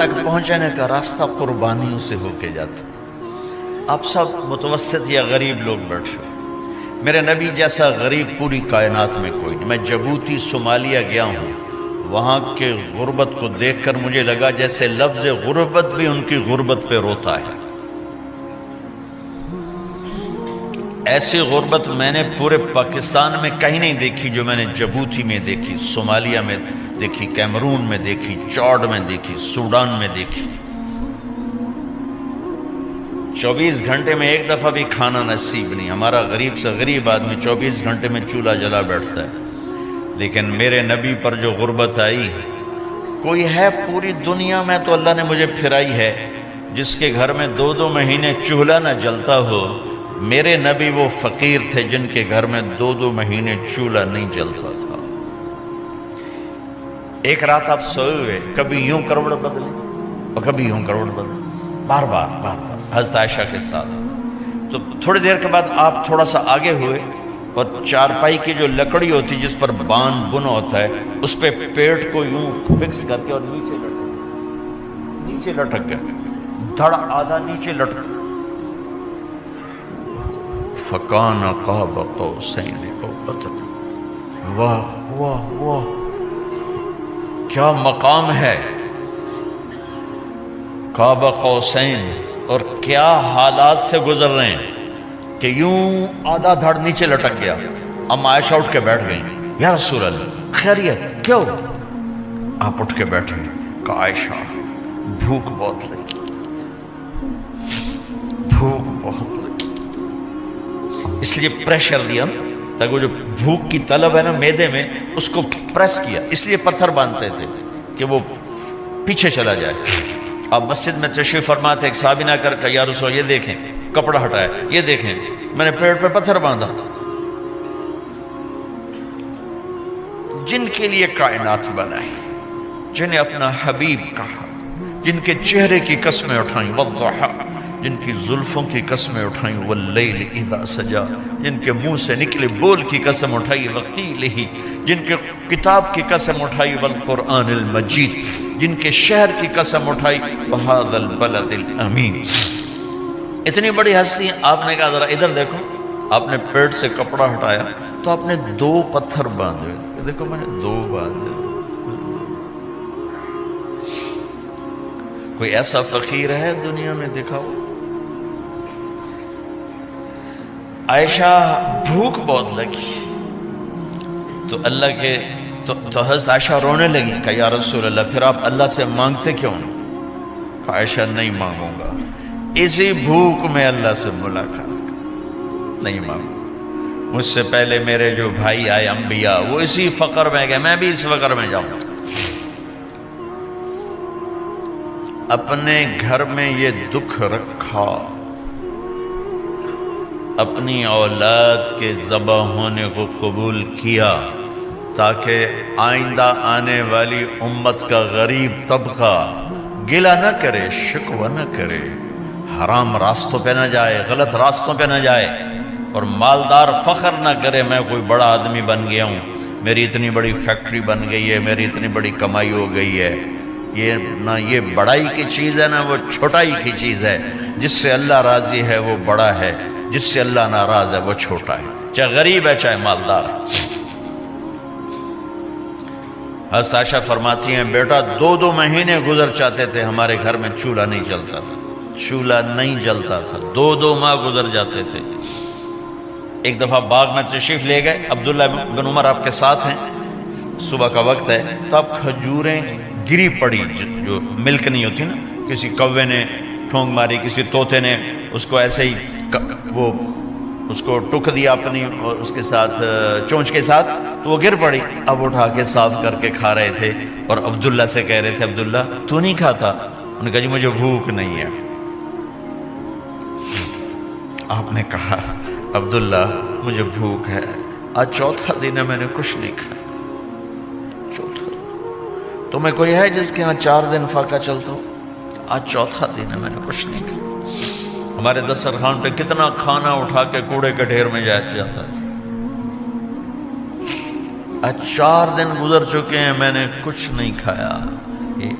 تک پہنچنے کا راستہ قربانیوں سے ہو کے جاتا. آپ سب متوسط یا غریب لوگ بیٹھے ہو. میرے نبی جیسا غریب پوری کائنات میں کوئی نہیں. میں جبوتی صومالیہ گیا ہوں، وہاں کے غربت کو دیکھ کر مجھے لگا جیسے لفظ غربت بھی ان کی غربت پہ روتا ہے. ایسی غربت میں نے پورے پاکستان میں کہیں نہیں دیکھی جو میں نے جبوتی میں دیکھی، صومالیہ میں دیکھی، کیمرون میں دیکھی، چاڈ میں دیکھی، سوڈان میں دیکھی. 24 گھنٹے میں ایک دفعہ بھی کھانا نصیب نہیں. ہمارا غریب سے غریب آدمی 24 گھنٹے میں چولہا جلا بیٹھتا ہے. لیکن میرے نبی پر جو غربت آئی، کوئی ہے پوری دنیا میں تو اللہ نے مجھے پھرائی ہے جس کے گھر میں 2 مہینے چولہا نہ جلتا ہو. میرے نبی وہ فقیر تھے جن کے گھر میں 2 مہینے چولہا نہیں جلتا تھا. ایک رات آپ سوئے ہوئے، کبھی یوں کروڑ بدلے اور کبھی یوں کروڑ بدلے، بار بار حضرت عائشہ کے ساتھ. تو تھوڑی دیر کے بعد آپ تھوڑا سا آگے ہوئے اور چارپائی کی جو لکڑی ہوتی جس پر بان بنا ہوتا ہے اس پہ پیٹ کو یوں فکس کر کے اور نیچے لٹک گیا، دھڑ آدھا نیچے لٹک. فَكَانَ قَابَ قَوْسَيْنِ أَوْ أَدْنَىٰ. واہ واہ واہ، کیا مقام ہے. قاب قوسین، اور کیا حالات سے گزر رہے ہیں کہ یوں آدھا دھڑ نیچے لٹک گیا. ام عائشہ اٹھ کے بیٹھ گئیں، یا رسول اللہ خیریت کیوں؟ آپ اٹھ کے بیٹھے کہ عائشہ بھوک بہت لگی، بھوک بہت لگی. اس لیے پریشر دیا تاکہ وہ جو بھوک کی طلب ہے نا میدے میں اس کو پریس کیا. اس لیے پتھر باندھتے تھے کہ وہ پیچھے چلا جائے. آپ مسجد میں تشریف فرما تھے، ایک صحابی نے کر یا رسول یہ دیکھیں، کپڑا ہٹایا، یہ دیکھیں میں نے پیٹ پہ پتھر باندھا. جن کے لیے کائنات بنائی، جنہیں اپنا حبیب کہا، جن کے چہرے کی قسمیں اٹھائیں، والضحیٰ، جن کی زلفوں کی قسمیں اٹھائیں، واللیل اذا سجا، جن کے منہ سے نکلے بول کی قسم اٹھائی، وقیلہ، جن کے کتاب کی قسم اٹھائی، والقرآن المجید، جن کے شہر کی قسم اٹھائی، وہذا البلد الامین. اتنی بڑی ہستی ہیں. آپ نے کہا ذرا ادھر دیکھو. آپ نے پیٹ سے کپڑا ہٹایا تو آپ نے 2 پتھر باندھے. دیکھو میں نے 2 باندھے. کوئی ایسا فقیر ہے دنیا میں؟ دکھاؤ. عائشہ بھوک بہت لگی تو اللہ کے تو حضرت عائشہ رونے لگی کہ یا رسول اللہ پھر آپ اللہ سے مانگتے کیوں نہیں؟ کہ عائشہ نہیں مانگوں گا، اسی بھوک میں اللہ سے ملاقات نہیں مانگوں. مجھ سے پہلے میرے جو بھائی آئے انبیاء وہ اسی فقر میں گئے، میں بھی اس فقر میں جاؤں گا. اپنے گھر میں یہ دکھ رکھا، اپنی اولاد کے ذبح ہونے کو قبول کیا تاکہ آئندہ آنے والی امت کا غریب طبقہ گلہ نہ کرے، شکوہ نہ کرے، حرام راستوں پہ نہ جائے، غلط راستوں پہ نہ جائے، اور مالدار فخر نہ کرے میں کوئی بڑا آدمی بن گیا ہوں، میری اتنی بڑی فیکٹری بن گئی ہے، میری اتنی بڑی کمائی ہو گئی ہے. یہ نہ یہ بڑائی کی چیز ہے نہ وہ چھوٹائی کی چیز ہے. جس سے اللہ راضی ہے وہ بڑا ہے، جس سے اللہ ناراض ہے وہ چھوٹا ہے، چاہے غریب ہے چاہے مالدار ہے. حضرت عائشہ فرماتی ہیں بیٹا 2 مہینے گزر جاتے تھے ہمارے گھر میں چولہا نہیں جلتا تھا، چولہا نہیں جلتا تھا، 2 ماہ گزر جاتے تھے. ایک دفعہ باغ میں تشریف لے گئے، عبداللہ بن عمر آپ کے ساتھ ہیں، صبح کا وقت ہے تو اب کھجوریں گری پڑی جو ملک نہیں ہوتی نا، کسی کوے نے ٹھونگ ماری، کسی طوطے نے اس کو ایسے ہی وہ اس کو ٹک دیا اپنی اس کے ساتھ چونچ کے ساتھ تو وہ گر پڑی. اب اٹھا کے صاف کر کے کھا رہے تھے اور عبداللہ سے کہہ رہے تھے عبداللہ تو نہیں کھاتا؟ انہوں نے کہا جی مجھے بھوک نہیں ہے. آپ نے کہا عبداللہ مجھے بھوک ہے، آج 4تھا دن ہے میں نے کچھ نہیں کھایا. 4تھا تمہیں کوئی ہے جس کے ہاں 4 دن فاقہ چلتا ہو؟ آج 4تھا دن ہے میں نے کچھ نہیں کھایا. ہمارے دسترخوان پہ کتنا کھانا اٹھا کے کوڑے کے ڈھیر میں جاتا ہے. آج 4 دن گزر چکے ہیں میں نے کچھ نہیں کھایا.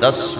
10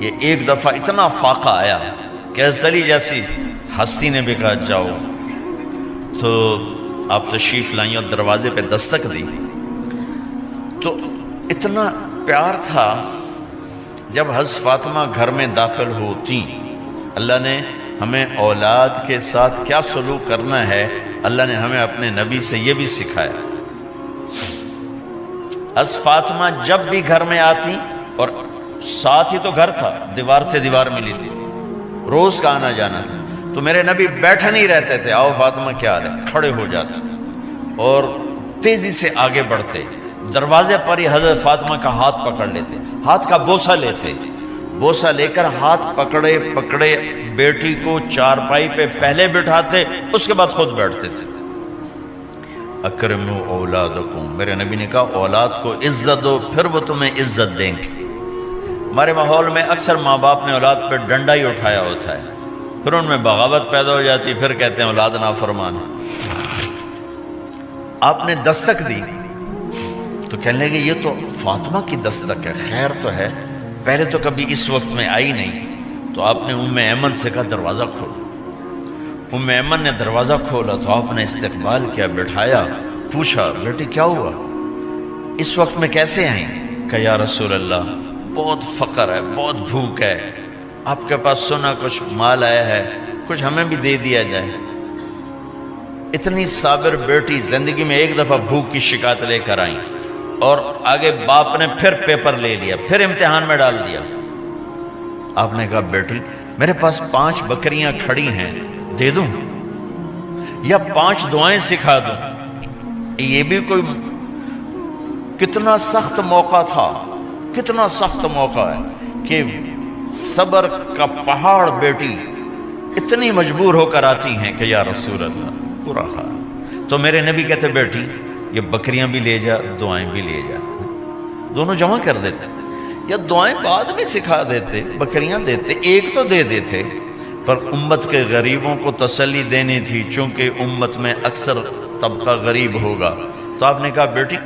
یہ ایک دفعہ اتنا فاقہ آیا کہ حضرت علی جیسی ہستی نے بھی کہا جاؤ، تو آپ تشریف لائیں اور دروازے پہ دستک دی تو اتنا پیار تھا۔ جب حضرت فاطمہ گھر میں داخل ہوتی، اللہ نے ہمیں اولاد کے ساتھ کیا سلوک کرنا ہے، اللہ نے ہمیں اپنے نبی سے یہ بھی سکھایا۔ حضرت فاطمہ جب بھی گھر میں آتی، اور ساتھ ہی تو گھر تھا، دیوار سے دیوار ملی تھی، روز کا آنا جانا تھا، تو میرے نبی بیٹھے نہیں رہتے تھے، آؤ فاطمہ کیا حال ہے، کھڑے ہو جاتے اور تیزی سے آگے بڑھتے، دروازے پر ہی حضرت فاطمہ کا ہاتھ پکڑ لیتے، ہاتھ کا بوسہ لیتے، بوسہ لے کر ہاتھ پکڑے پکڑے بیٹی کو چارپائی پہ پہلے بٹھاتے، اس کے بعد خود بیٹھتے تھے۔ اکرموا اولادکم، میرے نبی نے کہا اولاد کو عزت دو، پھر وہ تمہیں عزت دیں گے۔ ہمارے ماحول میں اکثر ماں باپ نے اولاد پہ ڈنڈا ہی اٹھایا ہوتا ہے، پھر ان میں بغاوت پیدا ہو جاتی، پھر کہتے ہیں اولاد نافرمان ہے۔ آپ نے دستک دی تو کہنے لگے یہ تو فاطمہ کی دستک ہے، خیر تو ہے، پہلے تو کبھی اس وقت میں آئی نہیں۔ تو آپ نے ام ایمن سے کہا دروازہ کھولو۔ ام ایمن نے دروازہ کھولا تو آپ نے استقبال کیا، بٹھایا، پوچھا بیٹی کیا ہوا، اس وقت میں کیسے آئیں؟ کہ یا رسول اللہ بہت فقر ہے، بہت بھوک ہے، آپ کے پاس سنا کچھ مال آیا ہے، کچھ ہمیں بھی دے دیا جائے۔ اتنی صابر بیٹی زندگی میں ایک دفعہ بھوک کی شکایت لے کر آئیں، اور آگے باپ نے پھر پیپر لے لیا، پھر امتحان میں ڈال دیا۔ آپ نے کہا بیٹی میرے پاس 5 بکریاں کھڑی ہیں، دے دوں یا 5 دعائیں سکھا دوں؟ یہ بھی کوئی کتنا سخت موقع تھا، کتنا سخت موقع ہے کہ صبر کا پہاڑ بیٹی اتنی مجبور ہو کر آتی ہیں کہ یا رسول اللہ برا حال۔ تو میرے نبی کہتے بیٹی یہ بکریاں بھی لے جا، دعائیں بھی لے جا، دونوں جمع کر دیتے، یا دعائیں بعد میں سکھا دیتے، بکریاں دیتے، ایک تو دے دیتے، پر امت کے غریبوں کو تسلی دینی تھی، چونکہ امت میں اکثر طبقہ غریب ہوگا۔ تو آپ نے کہا بیٹی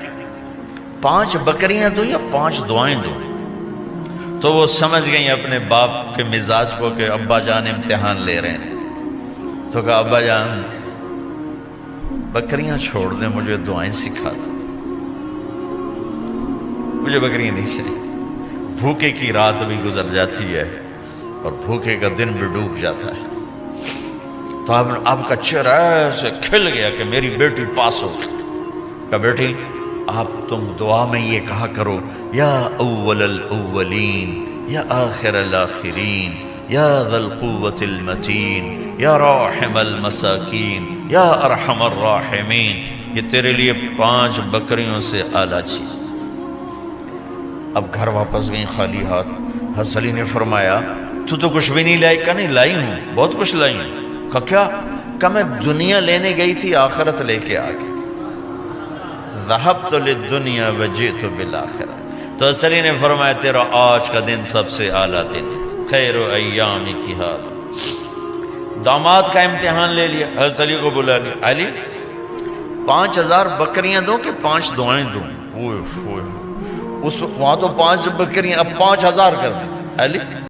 5 بکریاں دوں یا 5 دعائیں دوں؟ تو وہ سمجھ گئیں اپنے باپ کے مزاج کو کہ ابا جان امتحان لے رہے ہیں، تو کہا ابا جان بکریاں چھوڑ دیں، مجھے دعائیں سکھا دیں، مجھے بکریاں نہیں چاہیے۔ بھوکے کی رات بھی گزر جاتی ہے اور بھوکے کا دن بھی ڈوب جاتا ہے۔ تو آپ کا چہرہ ایسے کھل گیا کہ میری بیٹی پاس ہو گئی۔ کہا بیٹی آپ تم دعا میں یہ کہا کرو، یا اول الاولین یا آخر الاخرین یا ذا القوة المتین یا راحم المساکین یا ارحم الراحمین، یہ تیرے لیے 5 بکریوں سے اعلیٰ چیز۔ اب گھر واپس گئیں خالی ہاتھ۔ حضرت علی نے فرمایا تو کچھ بھی نہیں لائی؟ کہا نہیں لائی ہوں، بہت کچھ لائی ہوں۔ کہا کیا؟ کہا میں دنیا لینے گئی تھی، آخرت لے کے آ گئی۔ ذہبت للدنیا وجئت بالآخرہ۔ تو حضرت علی نے فرمایا تیرا آج کا دن سب سے اعلیٰ دن، خیر ایامک ھذا۔ داماد کا امتحان لے لیا، حضرت علی کو بلا لیا، علی 5000 بکریاں دوں کہ 5 دعائیں دوں؟ وہاں تو 5 بکریاں، اب 5000 کر دیں۔ علی